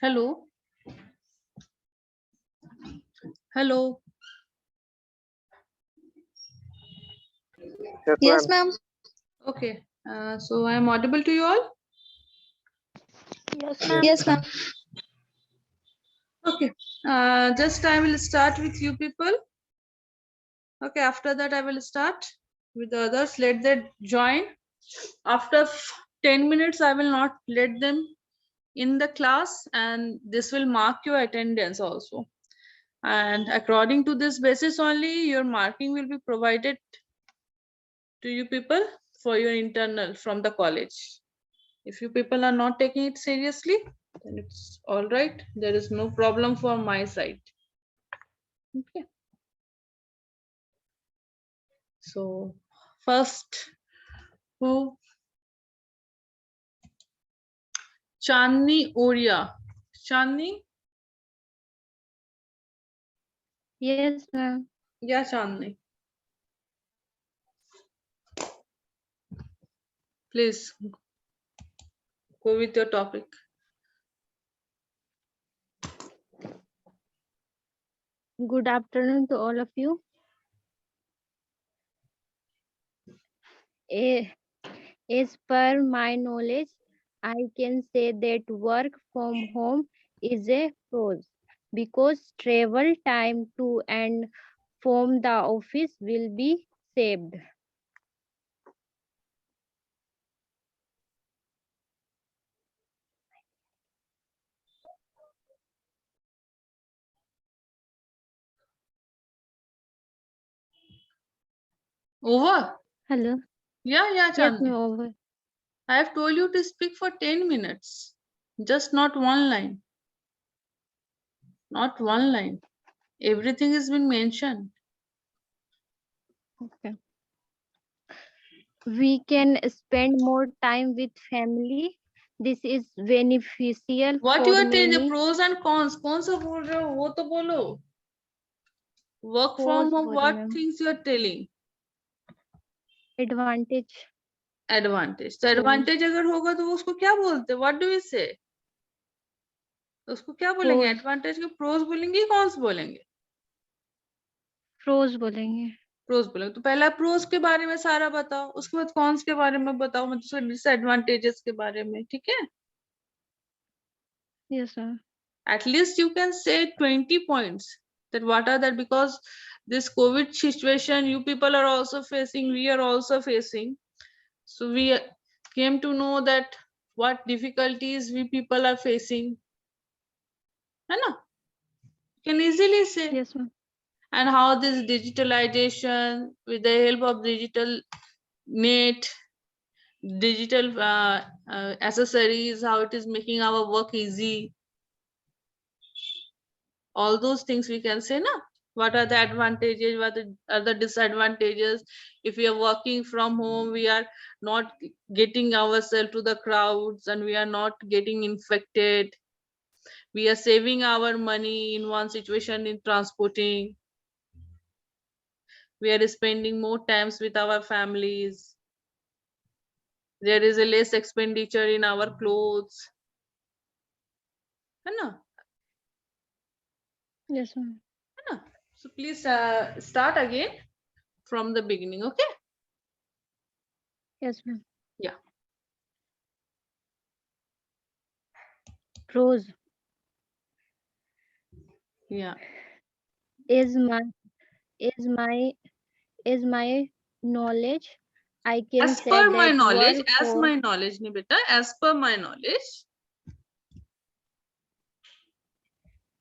Hello. Hello. Yes, ma'am. Okay. So I am audible to you all? Yes, ma'am. Yes, ma'am. Okay. Just I will start with you people. Okay. After that, I will start with the others. Let them join. After 10 minutes, I will not let them in the class, and this will mark your attendance also. And according to this basis only, your marking will be provided to you people for your internal from the college. If you people are not taking it seriously, then it's all right. There is no problem from my side. Okay. So first, who? Chandni Oria. Chandni? Yes, ma'am. Yeah, Chandni. Please go with your topic. Good afternoon to all of you. A- As per my knowledge, I can say that work from home is a pros because travel time to and from the office will be saved. Over? Hello. Yeah, Yes, Chandni. ma'am. Over. I have told you to speak for 10 minutes. Just not one line. Not one line. Everything has been mentioned. Okay. We can spend more time with family. This is beneficial What for you are telling, the many. pros and cons? कौन सा बोल रहे हो वो तो बोलो. Work from Pros home, बोले what ma'am. things you are telling? Advantage. Advantage. तो Pros. advantage अगर होगा तो उसको क्या बोलते? What do we say? उसको क्या बोलेंगे? Pros. एडवांटेज के प्रोज बोलेंगे, कॉन्स बोलेंगे? Pros बोलेंगे. प्रोज बोलेंगे. तो पहला प्रोज के बारे में सारा बताओ, उसके बाद कॉन्स के बारे में बताओ, मतलब डिसएडवांटेजेस के बारे में. ठीक है? Yes, ma'am. At least you can say 20 points that what are that, because this COVID situation you people are also facing, we are also facing. So we came to know that what difficulties we people are facing. है ना? You can easily say. Yes, ma'am. And how this digitalization with the help of digital net, digital accessories, how it is making our work easy. All those things we can say, na? What are the advantages, what are the disadvantages? If we are working from home, we are not getting ourselves to the crowds and we are not getting infected. We are saving our money in one situation in transporting. We are spending more times with our families. There is a less expenditure in our clothes. है ना? Yes, ma'am. है ना? So please start again from the beginning, okay? Yes, ma'am. Yeah. Pros. Yeah. Is my is my is my knowledge. I can As say per my that knowledge, work as for my knowledge, ni beta, as per my knowledge.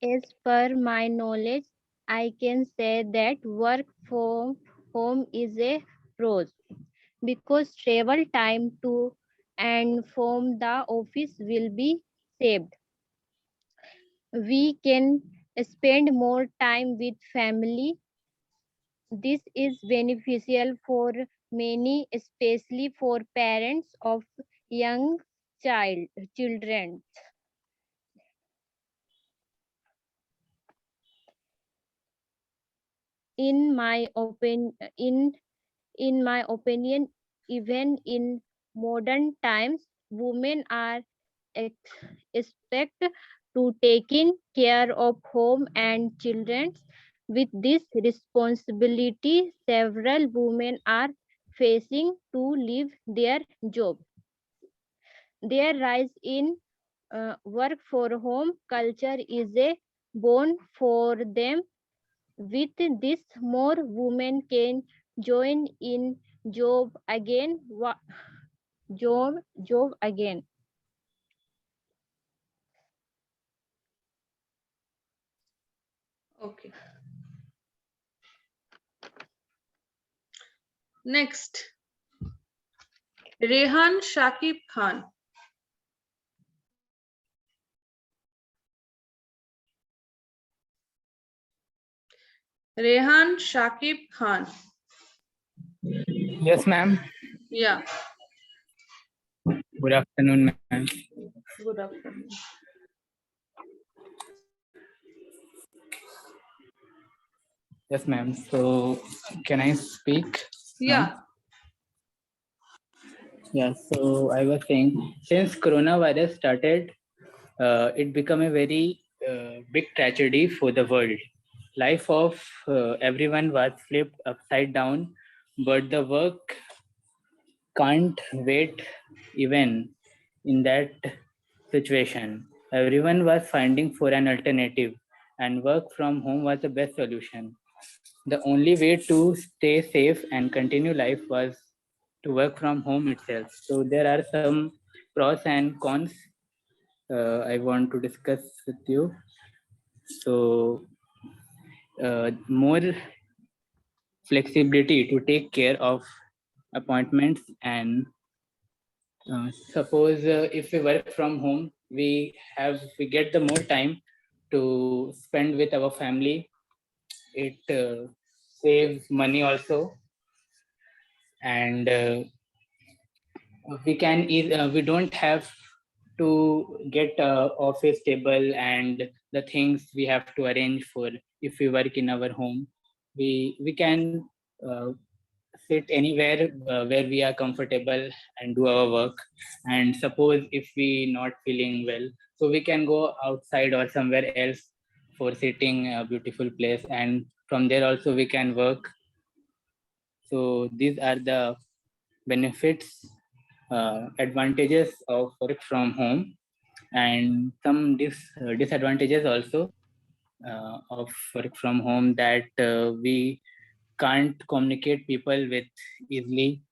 as per my knowledge, I can say that work from home is a pros because travel time to and from the office will be saved. We can spend more time with family. This is beneficial for many, especially for parents of young children. In my opinion, in my opinion, even in modern times, women are expect to taking care of home and children. With this responsibility, several women are facing to leave their job. Their rise in work for home culture is a boon for them. With this, more women can join in job again. Okay. Next, Rehan Shakib Khan. Rehan Shakib Khan. Yes, ma'am. Yeah. Good afternoon, ma'am. Good afternoon. Yes, ma'am. So, can I speak? Yeah. Yeah. So, I was saying, since coronavirus started, it became a very big tragedy for the world. Life of everyone was flipped upside down, but the work can't wait even in that situation. Everyone was finding for an alternative, and work from home was the best solution. The only way to stay safe and continue life was to work from home itself. So there are some pros and cons I want to discuss with you. So more flexibility to take care of appointments and suppose if we work from home we get the more time to spend with our family. It saves money also, and we don't have to get office table and the things we have to arrange for. If we work in our home, we can uh, sit anywhere where we are comfortable and do our work. And suppose if we not feeling well, so we can go outside or somewhere else for sitting a beautiful place, and from there also we can work. So these are the benefits, advantages of work from home, and some disadvantages also of work from home, that we can't communicate people with easily.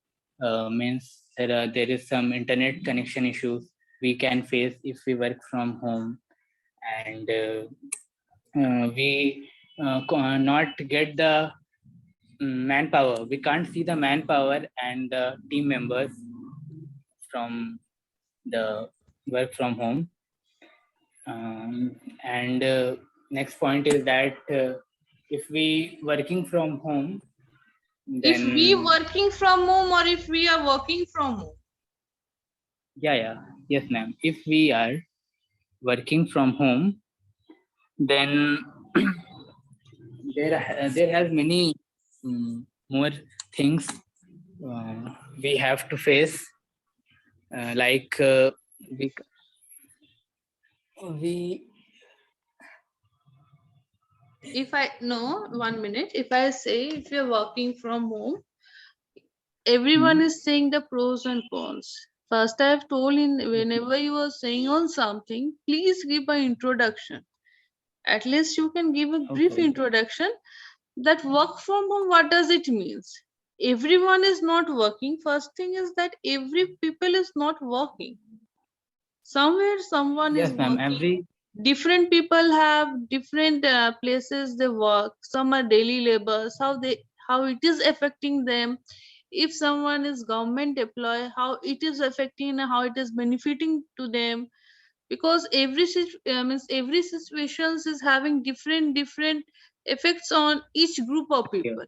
Means there is some internet connection issues we can face if we work from home, and we not get the manpower. We can't see the manpower and the team members from the work from home. And next point is that if we working from home, If we then working from home or if we are working from home. yeah, yes, ma'am. If we are working from home, then there has many more things we have to face, like we If I no 1 minute, if I say if you're working from home, everyone is saying the pros and cons. First, I have told in whenever you are saying on something, please give an introduction. At least you can give a brief Okay. introduction that work from home, what does it means? Everyone is not working. First thing is that every people is not working. Somewhere someone Yes, is ma'am. working. Different people have different places they work. Some are daily laborers, how it is affecting them. If someone is government employee, how it is affecting and how it is benefiting to them, because means every situations is having different effects on each group of Okay. people,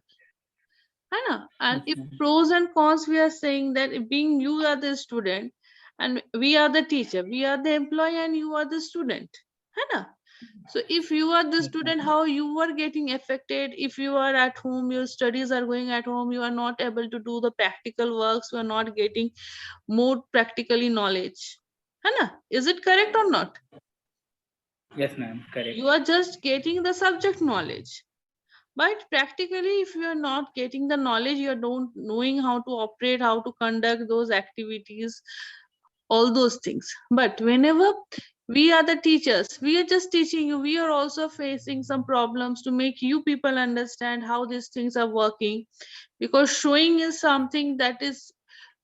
है ना? And Yes, if ma'am. pros and cons, we are saying that being you are the student and we are the teacher, we are the employee and you are the student, है ना? So if you are the Yes, student, ma'am. how you are getting affected? If you are at home, your studies are going at home, you are not able to do the practical works, you are not getting more practically knowledge, है ना? Is it correct or not? Yes, ma'am. Correct. You are just getting the subject knowledge, but practically if you are not getting the knowledge, you are don't knowing how to operate, how to conduct those activities, all those things. But whenever we are the teachers, we are just teaching you, we are also facing some problems to make you people understand how these things are working, because showing is something that is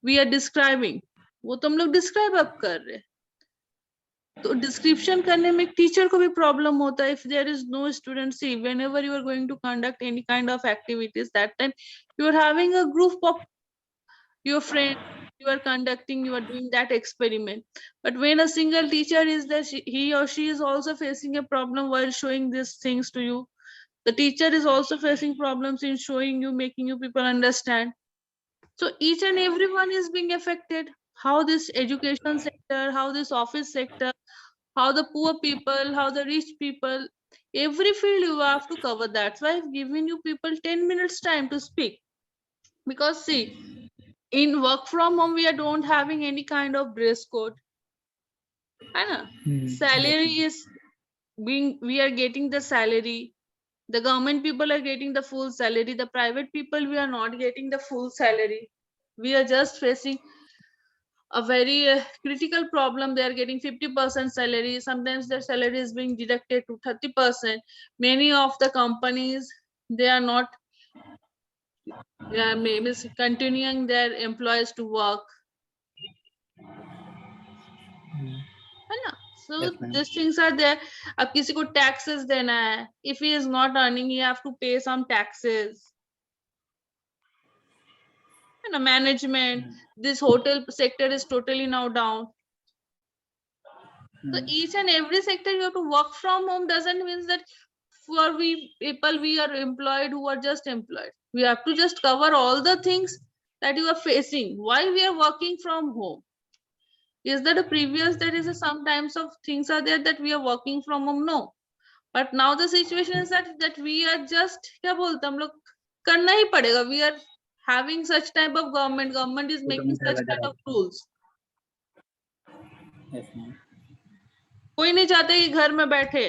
we are describing, वो तो हम लोग describe अब कर रहे हैं, तो description करने में टीचर को भी प्रॉब्लम होता है. If there is no student, see whenever you are going to conduct any kind of activities, that time you are having a group of your friends, you are conducting, you are doing that experiment. But when a single teacher is there, he or she is also facing a problem while showing these things to you. The teacher is also facing problems in showing you, making you people understand. So each and everyone is being affected. How this education sector, how this office sector, how the poor people, how the rich people, every field you have to cover. That's why I've given you people 10 minutes time to speak. Because see, in work from home, we are don't having any kind of dress code. है ना? Salary is being, we are getting the salary. The government people are getting the full salary. The private people, we are not getting the full salary. We are just facing a very critical problem. They are getting 50% salary. Sometimes their salary is being deducted to 30%. Many of the companies, they are not maybe continuing their employees to work, है ना? So Yes, ma'am. these things are there. अब किसी को taxes देना है, if he is not earning, he have to pay some taxes, है ना? Management, this hotel sector is totally now down. So each and every sector you have to work from home. Doesn't mean that for we people, we are employed who are just employed. We have to just cover all the things that you are facing. Why we are working from home? Is that a previous, there is a sometimes of things are there that we are working from home? No. But now the situation is that we are just, क्या बोलते हम लोग, करना ही पड़ेगा. We are having such type of government is making such kind of rules. Yes, ma'am. कोई नहीं चाहता कि घर में बैठे.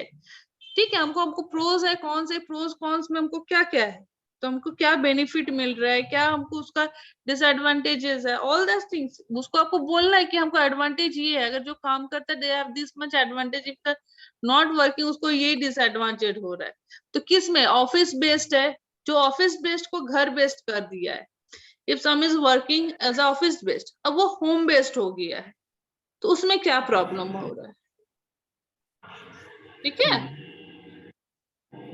ठीक है, हमको प्रोज है, कौन से प्रोज कॉन्स में हमको क्या क्या है, तो हमको क्या बेनिफिट मिल रहा है, क्या हमको उसका डिसएडवांटेजेस है, ऑल दस थिंग्स उसको आपको बोलना है कि हमको एडवांटेज ये है. अगर जो काम करता है they have this much advantage, if not working उसको ये डिसएडवांटेज हो रहा है. तो किस में ऑफिस बेस्ड है, जो ऑफिस बेस्ड को घर बेस्ड कर दिया है. If some is working as office based, अब वो होम बेस्ड हो गया है, तो उसमें क्या प्रॉब्लम हो रहा है? ठीक है,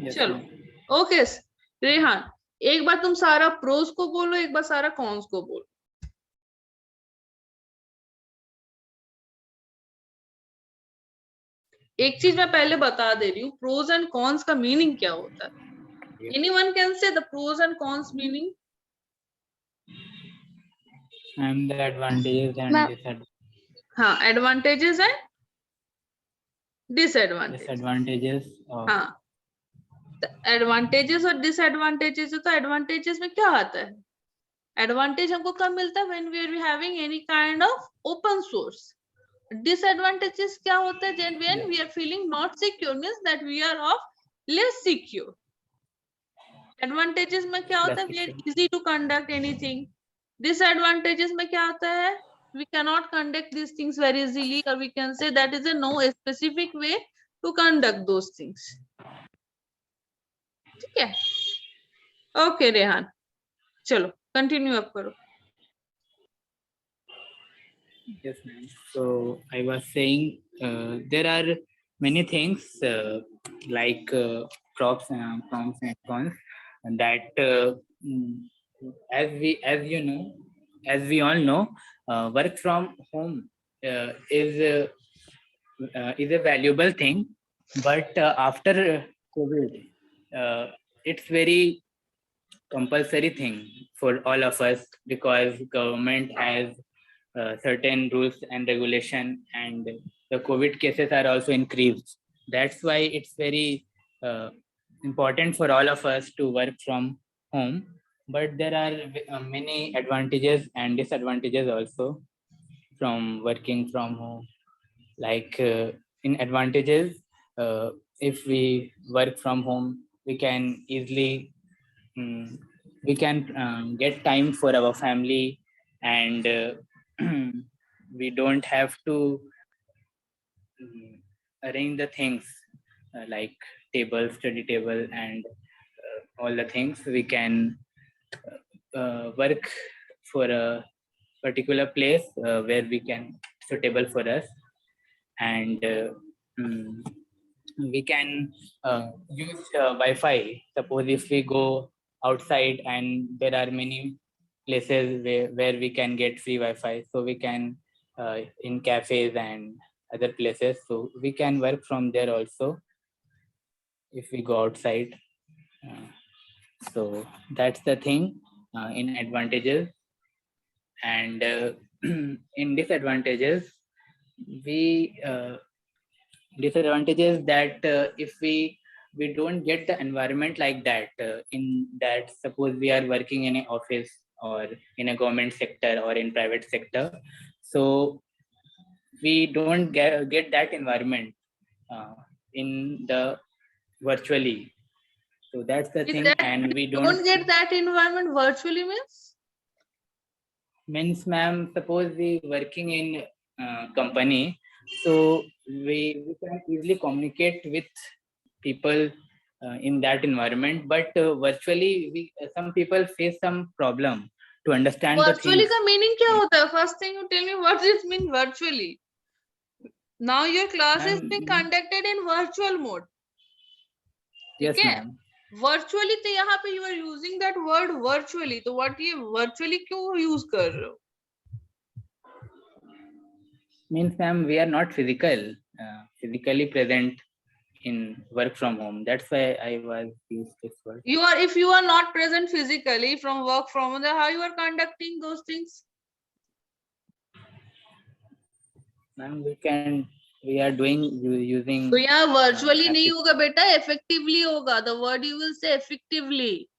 Yes, चलो. ma'am. ओके रेहान, एक बार तुम सारा प्रोज को बोलो, एक बार सारा कॉन्स को बोलो. एक चीज मैं पहले बता दे रही हूँ, प्रोज एंड कॉन्स का मीनिंग क्या होता है. Anyone can say the pros and cons meaning. And the advantages and Ma'am. disadvantages. हाँ, advantages and disadvantage. Disadvantages of हाँ, एडवांटेजेस और डिसएडवांटेजेस. तो एडवांटेजेस में क्या आता है? एडवांटेज हमको कब मिलता है? When we are having any kind of open source. Disadvantages क्या होता है? when we are feeling not secure, means that we are of less secure. Advantages में क्या होता है? We are easy to conduct anything. Disadvantages में क्या आता है? We cannot conduct these things very easily, or we can say that is a no specific way to conduct those things. ठीक है? Okay, रेहान, चलो continue up करो. Yes, ma'am. So I was saying there are many things like props and cons and cons that as we all know, work from home is a valuable thing, but after COVID, it's very compulsory thing for all of us because government has certain rules and regulation, and the COVID cases are also increased. That's why it's very important for all of us to work from home. But there are many advantages and disadvantages also from working from home. Like in advantages, if we work from home, we can easily we can get time for our family, and we don't have to arrange the things like table, study table, and all the things. We can work for a particular place where we can suitable for us, and we can use Wi-Fi. Suppose if we go outside and there are many places where we can get free Wi-Fi, so we can in cafes and other places, so we can work from there also if we go outside. So that's the thing in advantages. And in disadvantages, we disadvantages that if we don't get the environment like that in that, suppose we are working in an office or in a government sector or in private sector, so we don't get that environment in the virtually. So that's the thing. And we don't get that environment virtually means, ma'am, suppose we working in company, so we can easily communicate with people in that environment, but virtually we some people face some problem to understand virtually the things. का meaning क्या होता है? First thing you tell me, what does it mean virtually? Now your class is being conducted in virtual mode. Yes, ठीक है? ma'am. Virtually तो यहाँ पे you are using that word virtually, तो what ये virtually क्यों use कर रहे हो? Means, ma'am, we are not physically present in work from home. That's why I was used this word. If you are not present physically from work from home, then how you are conducting those things? Ma'am, we are doing using. तो यहाँ virtually नहीं होगा बेटा, effectively होगा. The word you will say effectively.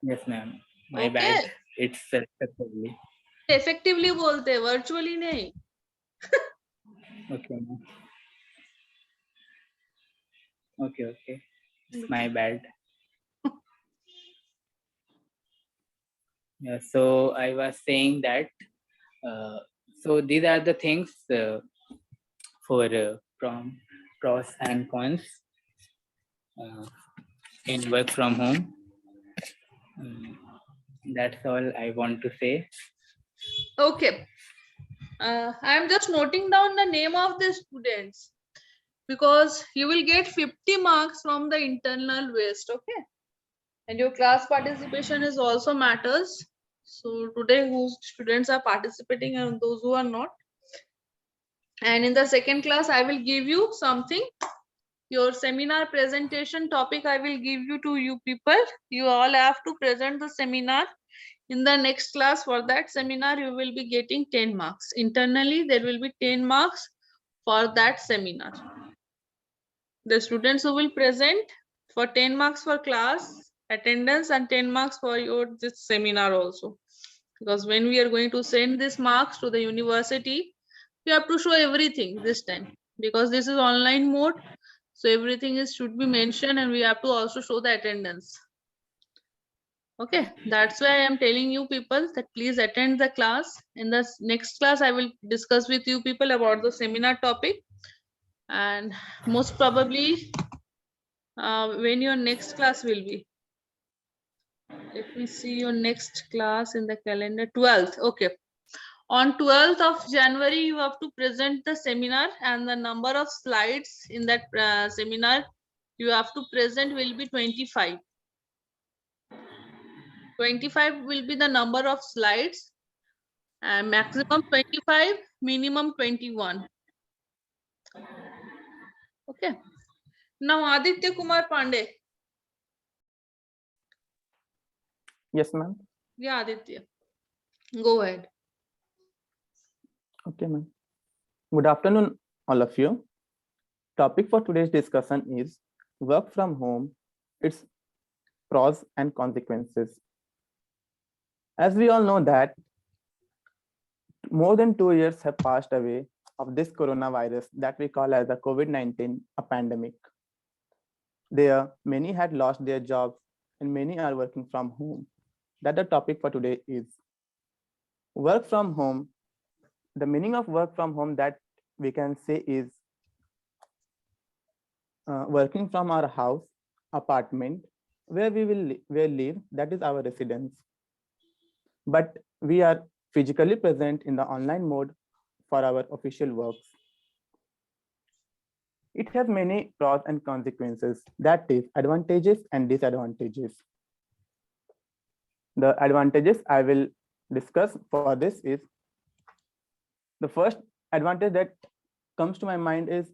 Yes, ma'am. My bad. It's effectively. Effectively बोलते हैं, virtually नहीं. Okay. Okay. It's my bad. Yeah, so I was saying that so these are the things for pros and cons in work from home. That's all I want to say. Okay. I am just noting down the name of the students because you will get 50 marks from the internal waste. Okay. And your class participation is also matters. So today whose students are participating and those who are not. And in the second class, I will give you something. Your seminar presentation topic I will give you to you people. You all have to present the seminar. In the next class, for that seminar, you will be getting 10 marks. Internally, there will be 10 marks for that seminar. The students who will present for 10 marks for class attendance and 10 marks for your this seminar also. Because when we are going to send these marks to the university, you have to show everything this time. Because this is online mode, so everything should be mentioned and we have to also show the attendance. Okay, that's why I am telling you people that please attend the class. In the next class, I will discuss with you people about the seminar topic, and most probably when your next class will be. Let me see your next class in the calendar. 12th. Okay. On 12th of January, you have to present the seminar, and the number of slides in that seminar you have to present will be 25. 25 will be the number of slides, and maximum 25, minimum 21. Okay. Now Aditya Kumar Pandey. Yes, ma'am. Yeah, Aditya. Go ahead. Okay, ma'am. Good afternoon, all of you. Topic for today's discussion is work from home, its pros and consequences. As we all know that more than 2 years have passed away of this coronavirus that we call as the COVID-19, a pandemic. There, many had lost their jobs and many are working from home. That the topic for today is work from home. The meaning of work from home that we can say is working from our house, apartment, where we will live, that is our residence. But we are physically present in the online mode for our official works. It has many pros and consequences, that is advantages and disadvantages. The advantages I will discuss for this is, the first advantage that comes to my mind is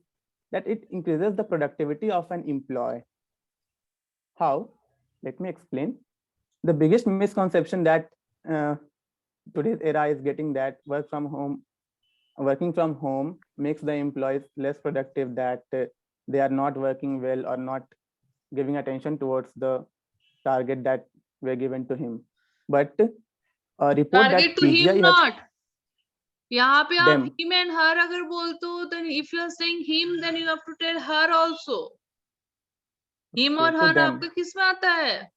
that it increases the productivity of an employee. How? Let me explain. The biggest misconception that today's era is getting, that working from home makes the employees less productive, that they are not working well or not giving attention towards the target that were given to him. But a report Target that to him PGI has not. यहाँ पे आप them, him and her अगर बोलते हो, then if you are saying him, then you have to tell her also. Him okay, और to her them. आपका किस में आता है?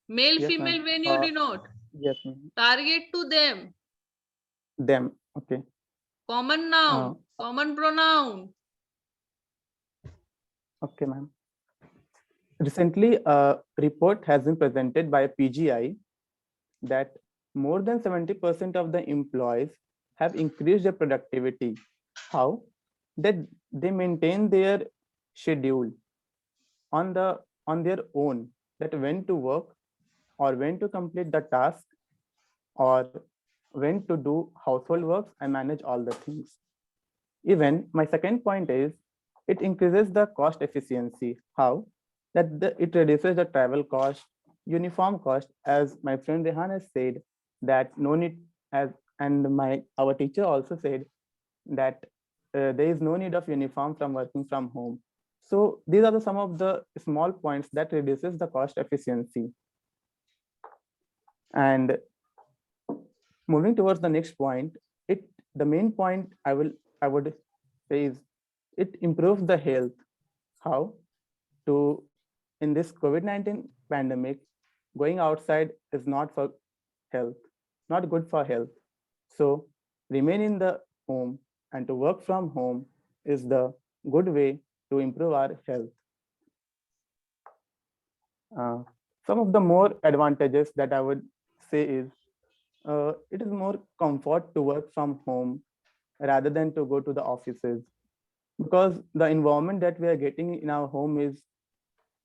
Male, Yes, female, ma'am. when you denote. Yes, ma'am. Target to them. Them. Okay. Common noun, common pronoun. Okay, ma'am. Recently, a report has been presented by PGI that more than 70% of the employees have increased their productivity. How? That they maintain their schedule on their own, that when to work or when to complete the task or when to do household works and manage all the things. Even my second point is it increases the cost efficiency. How? That it reduces the travel cost, uniform cost, as my friend Rehan has said, that no need, as and our teacher also said that there is no need of uniform from working from home. So these are some of the small points that reduces the cost efficiency. And moving towards the next point, the main point I would say is it improves the health. How? In this COVID-19 pandemic, going outside is not for health, not good for health. So remain in the home and to work from home is the good way to improve our health. Some of the more advantages that I would say is it is more comfort to work from home rather than to go to the offices, because the environment that we are getting in our home is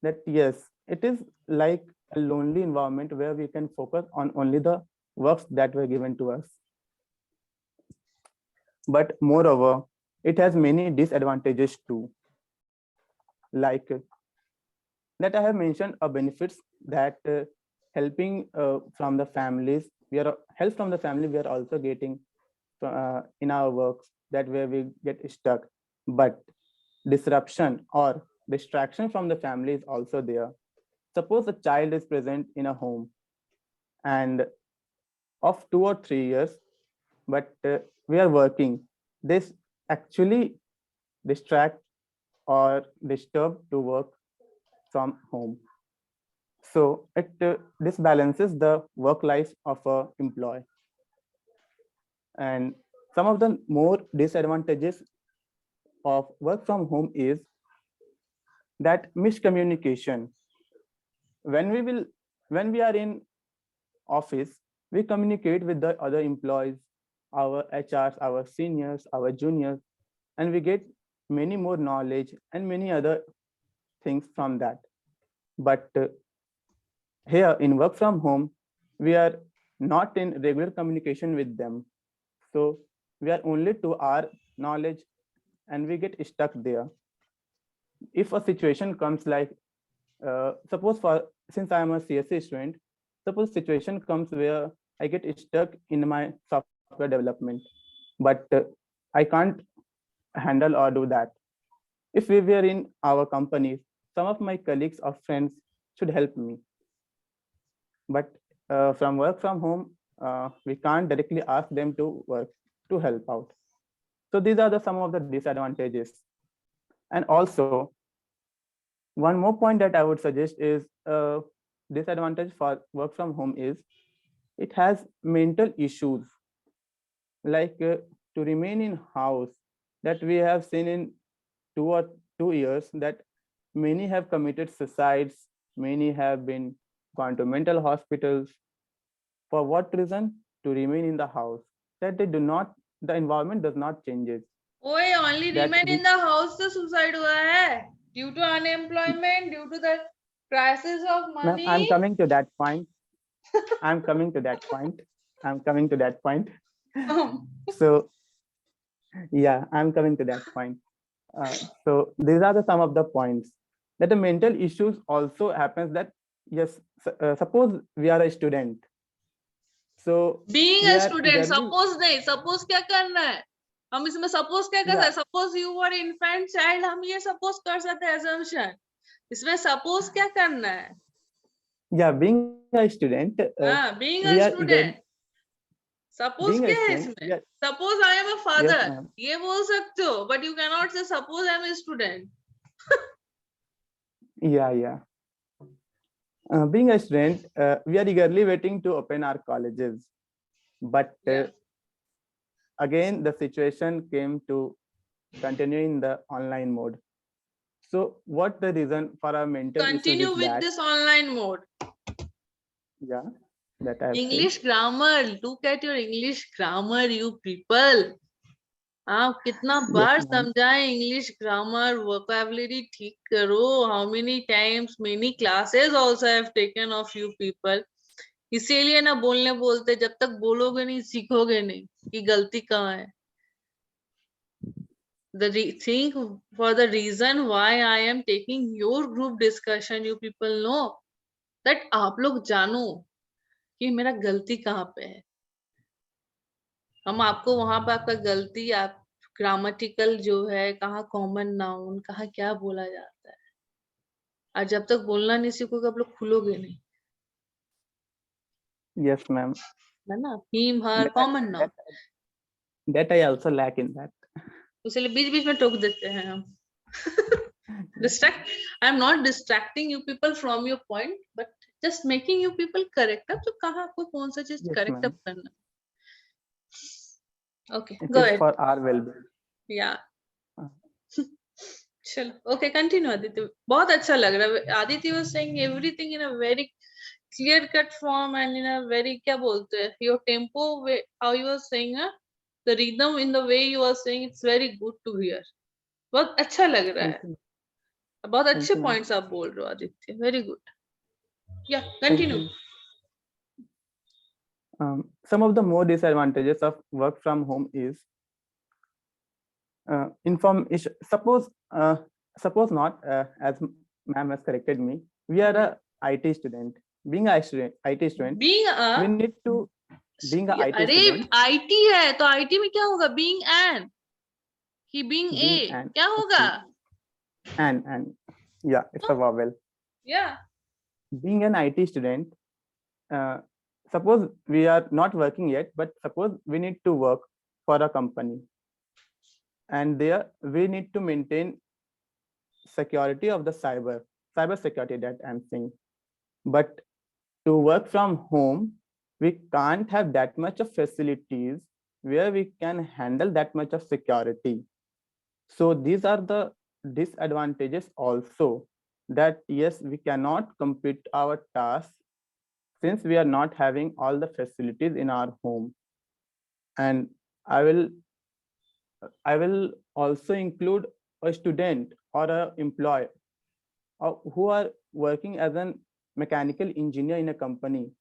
that, yes, it is like a lonely environment where we can focus on only the works that were given to us. But moreover, it has many disadvantages too, like that I have mentioned benefits that helping from the families, help from the family we are also getting in our works, that where we get stuck. But disruption or distraction from the family is also there. Suppose a child is present in a home and of 2 or 3 years, but we are working. This actually distract or disturb to work from home. So it disbalances the work life of a employee. And some of the more disadvantages of work from home is that miscommunication. When we are in office, we communicate with the other employees, our HRs, our seniors, our juniors, and we get many more knowledge and many other things from that. But here in work from home, we are not in regular communication with them. So we are only to our knowledge and we get stuck there. If a situation comes like, suppose since I am a CSE student, suppose situation comes where I get stuck in my software development, but I can't handle or do that. If we were in our companies, some of my colleagues or friends should help me. But from work from home, we can't directly ask them to work to help out. So these are some of the disadvantages. And also, one more point that I would suggest is disadvantage for work from home is it has mental issues, like to remain in house, that we have seen in 2 years that many have committed suicides, many have been gone to mental hospitals. For what reason? To remain in the house, that they do not, the environment does not changes. ओए only That remain in the house से suicide हुआ है due to unemployment, due to the crisis of Ma'am, money. I'm coming to that point. I'm coming to that point. I'm coming to that point. So yeah, I'm coming to that point. So these are some of the points that the mental issues also happens, that yes, suppose we are a student, so Being we a are student, eagerly, suppose नहीं, suppose क्या करना है? हम इसमें suppose क्या कर सकते हैं? Suppose you were infant child, हम ये suppose कर सकते हैं assumption. इसमें suppose क्या करना है? yeah, being a student, हाँ, being we a are student. Suppose being a क्या है student, इसमें? Suppose I am a yes father. ma'am, ये बोल सकते हो, but you cannot say suppose I am a student. yeah. Being a student, we are eagerly waiting to open our colleges, but Yeah. again the situation came to continue in the online mode. So what the reason for our mental Continue issues is with that, this online mode. yeah, that I have English grammar. Look at your English grammar, you people. आप कितना बार yes ma'am, समझाएं English grammar vocabulary ठीक करो. How many times many classes also have taken of you people. इसीलिए ना बोलने बोलते, जब तक बोलोगे नहीं सीखोगे नहीं कि गलती कहाँ है. Think for the reason why I am taking your group discussion, you people know that आप लोग जानो कि मेरा गलती कहाँ पे है. हम आपको वहां पर आपका गलती, आप ग्रामेटिकल जो है, कहाँ कॉमन नाउन, कहाँ क्या बोला जाता है. और जब तक बोलना नहीं सीखोगे आप लोग खुलोगे नहीं, yes ma'am, है ना. Him her common noun. that I also lack in that. इसलिए बीच बीच में टोक देते हैं हम. Distract. I am not distracting you people from your point, but just making you people correct up. तो कहाँ आपको कौन सा चीज Yes, correct ma'am. up करना. Okay, It go is ahead. for our well-being. Yeah. चलो, okay, continue आदित्य. बहुत अच्छा लग रहा है. Aditya was saying everything in a very clear cut form and in a very, क्या बोलते हैं, your tempo way, how you are saying, the rhythm in the way you are saying, it's very good to hear. बहुत अच्छा लग रहा है. Thank you. बहुत अच्छे you, ma'am. points आप बोल रहे हो Aditya. Very good. Yeah, Thank continue. you. Some of the more disadvantages of work from home is information. Suppose not, as ma'am has corrected me, we are a IT student. Being a IT student, Being we a, need to, being a IT अरे student, IT है तो IT में क्या होगा? Being an, कि being being a, an, क्या होगा? and yeah, it's a vowel. Yeah. Being an IT student, suppose we are not working yet, but suppose we need to work for a company, and there we need to maintain security of the cyber security that I'm saying. But to work from home, we can't have that much of facilities where we can handle that much of security. So these are the disadvantages also, that yes, we cannot complete our tasks since we are not having all the facilities in our home. And I will also include a student or a employee who are working as a mechanical engineer in a company.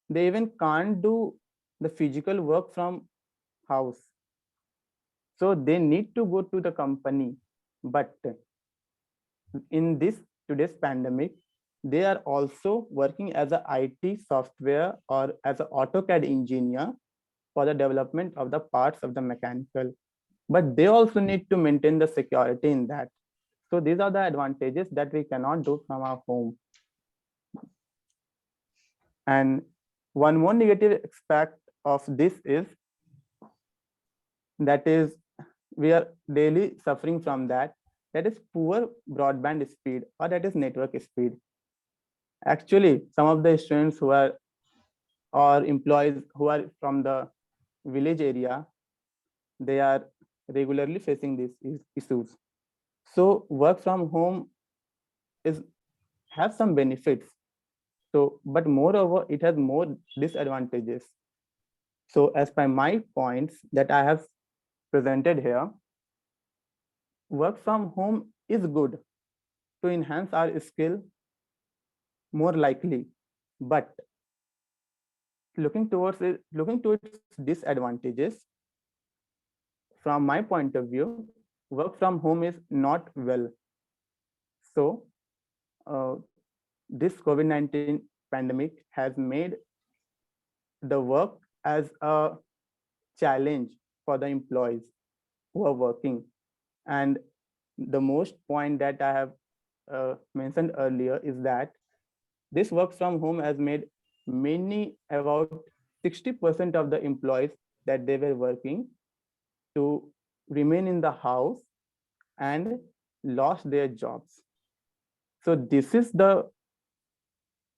They even can't do the physical work from house, so they need to go to the company. But in this today's pandemic, they are also working as a IT software or as an AutoCAD engineer for the development of the parts of the mechanical, but they also need to maintain the security in that. So these are the advantages that we cannot do from our home. And one more negative aspect of this is we are daily suffering from that is poor broadband speed, or that is network speed. Actually, some of the students who are or employees who are from the village area, they are regularly facing these issues. So work from home is have some benefits, so but moreover it has more disadvantages. So as per my points that I have presented here, work from home is good to enhance our skill more likely, but looking towards disadvantages, from my point of view, work from home is not well. So this COVID-19 pandemic has made the work as a challenge for the employees who are working. And the most point that I have mentioned earlier is that this work from home has made about 60% of the employees that they were working to remain in the house and lost their jobs. So this is the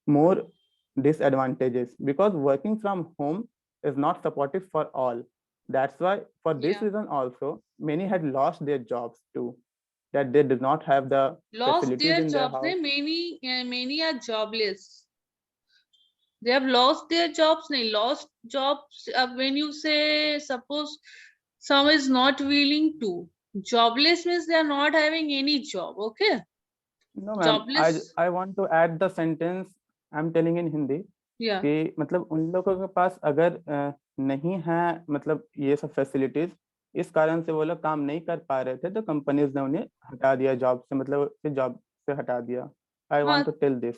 more disadvantages, because working from home is not supportive for all. That's why for this Yeah. reason also many had lost their jobs too, that they did not have the Lost facilities their in their jobs. house. Many are jobless. They have lost their jobs. They lost jobs. When you say, suppose some is not willing to, jobless means they are not having any job. Okay. No ma'am, Jobless. I want to add the sentence I'm telling in Hindi Yeah. कि मतलब उन लोगों के पास अगर नहीं है मतलब ये सब फैसिलिटीज, इस कारण से वो लोग काम नहीं कर पा रहे थे, तो कंपनीज ने उन्हें हटा दिया जॉब से, मतलब जॉब से हटा दिया. I want to tell this.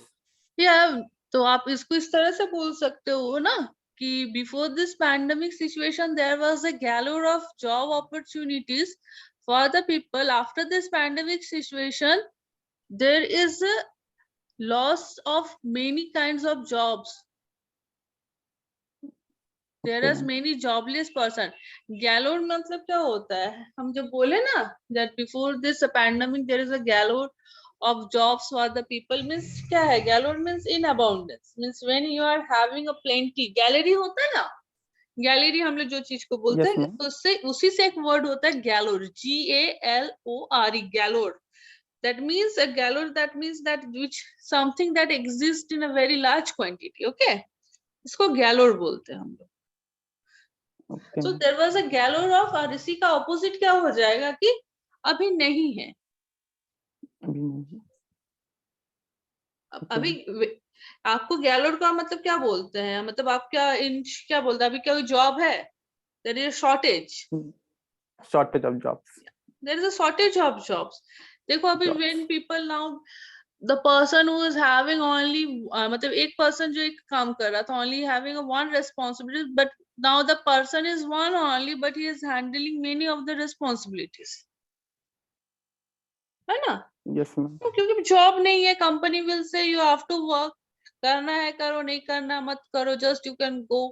या तो आप इसको इस तरह से बोल सकते हो ना कि before this pandemic situation there was a galore of job opportunities for the people. After this pandemic situation there is a loss of many kinds of jobs. There is many jobless person. Galore मतलब क्या होता है? हम जब बोले ना that before this pandemic there is a galore of jobs for the people, means क्या है? Galore means in abundance, means when you are having a plenty. Gallery होता है ना, गैलरी हम लोग जो चीज को बोलते Yes, हैं ma'am. उससे उसी से एक वर्ड होता है galore. GALORE, galore. That means a galore, that means that which something that exists in a very large quantity. Okay, इसको गैलोर बोलते हैं हम लोग. Okay, So ma'am. there was a galore of, और इसी का ऑपोजिट क्या हो जाएगा कि अभी नहीं है. अभी नहीं. अभी आपको गैलोर का मतलब क्या बोलते हैं? मतलब आप क्या बोलते हैं? अभी क्या जॉब है? There is a shortage. Shortage of jobs. There is a shortage of jobs. देखो अभी Jobs. when people now, the person who is having only मतलब एक person जो एक काम कर रहा था, only having a one responsibility, but now the person is one only, but he is handling many of the responsibilities. है ना? Yes, ma'am. क्योंकि जॉब नहीं है, company will say you have to work. करना है करो, नहीं करना मत करो, जस्ट यू कैन गो.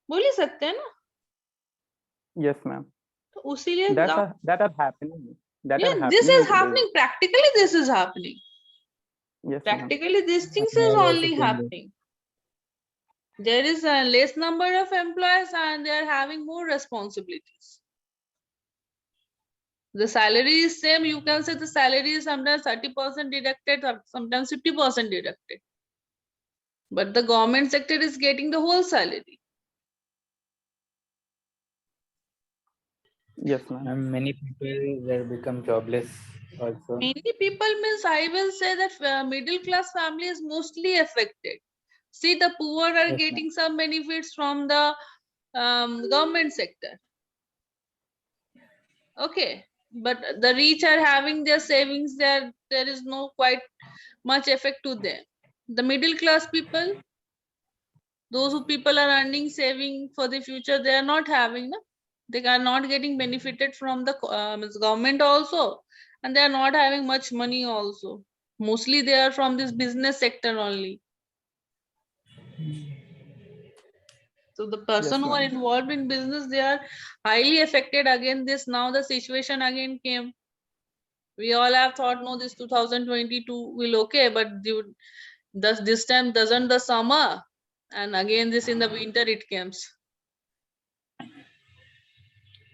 बोल ही सकते हैं ना? Yes, ma'am. तो उसीलिए that are happening. That are this happening is in today's. happening. Practically this is happening. Yes, ma'am. Practically, these things I is have also only seen this. happening. There is a less number of employees and they are having more responsibilities. The salary is same. You can say the salary is sometimes 30% deducted, sometimes 50% deducted. But the government sector is getting the whole salary. Yes, ma'am. And many people will become jobless also. Many people means I will say that middle class family is mostly affected. See, the poor are Yes, ma'am. getting some benefits from the government sector. Okay, but the rich are having their savings there. There is no quite much effect to them. The middle class people, those who people are earning saving for the future, they are not having. No? They are not getting benefited from the means government also, and they are not having much money also. Mostly they are from this business sector only. So the person who are ma'am. involved in business, they are highly affected. Again, this now the situation again came. We all have thought, no, this 2022 will okay, but this time doesn't the summer, and again this in the winter it comes.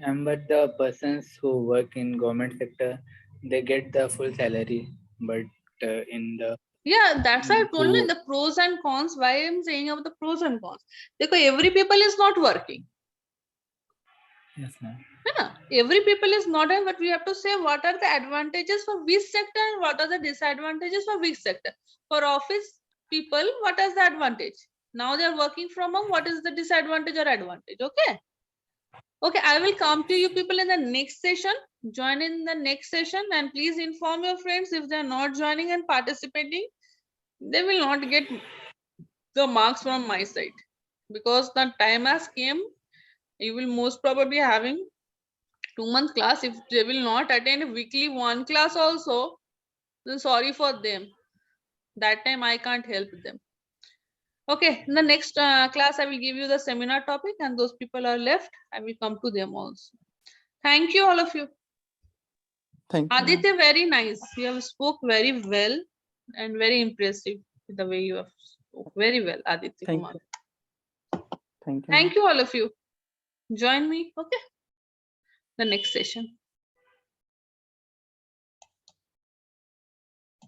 And but the persons who work in government sector, they get the full salary. But in the Yeah, that's why I told you who the pros and cons. Why I'm saying about the pros and cons, because every people is not working. yes, ma'am. Yeah, every people is not, but we have to say what are the advantages for which sector and what are the disadvantages for which sector. For office people, what is the advantage? Now they are working from home. What is the disadvantage or advantage? Okay. Okay, I will come to you people in the next session. Join in the next session and please inform your friends if they are not joining and participating. They will not get the marks from my side because the time has came. You will most probably having 2-month class. If they will not attend weekly one class also, then sorry for them. That time I can't help them. Okay, in the next class I will give you the seminar topic and those people are left. I will come to them also. Thank you all of you. Thank you, ma'am. Aditya, very nice. You have spoke very well and very impressive the way you have spoke very well, Aditya Thank Kumar. you. Thank you, ma'am. Thank you all of you. Join me, okay? The next session.